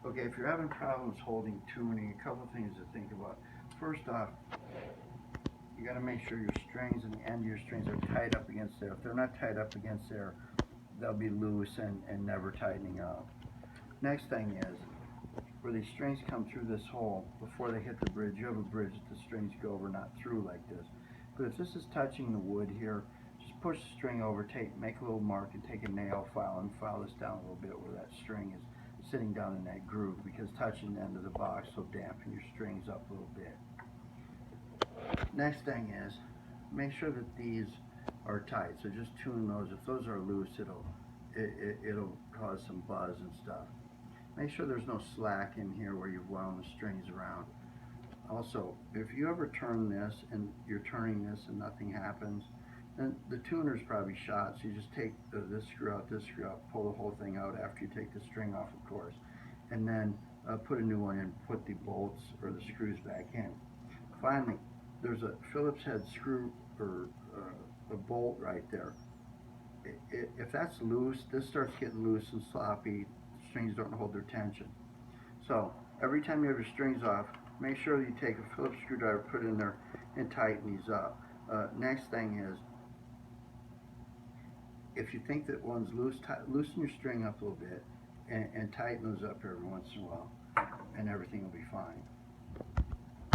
Okay, if you're having problems holding tuning, a couple of things to think about. First off, you got to make sure your strings and the end of your strings are tied up against there. If they're not tied up against there, they'll be loose and never tightening up. Next thing is, where these strings come through this hole, before they hit the bridge, you have a bridge that the strings go over, not through like this. But if this is touching the wood here, just push the string over, make a little mark and take a nail file and file this down a little bit where that string is sitting down in that groove, because touching the end of the box will dampen your strings up a little bit. Next thing is, make sure that these are tight. So just tune those. If those are loose, it'll cause some buzz and stuff. Make sure there's no slack in here where you've wound the strings around. Also, if you ever turn this and you're turning this and nothing happens, then the tuner's probably shot. So you just take this screw out, pull the whole thing out after you take the string off, of course, and then put a new one in, put the bolts or the screws back in. Finally, there's a Phillips head screw or a bolt right there. If that's loose, this starts getting loose and sloppy. The strings don't hold their tension. So every time you have your strings off, make sure you take a Phillips screwdriver, put it in there, and tighten these up. Next thing is, if you think that one's loose, loosen your string up a little bit and tighten those up every once in a while, and everything will be fine.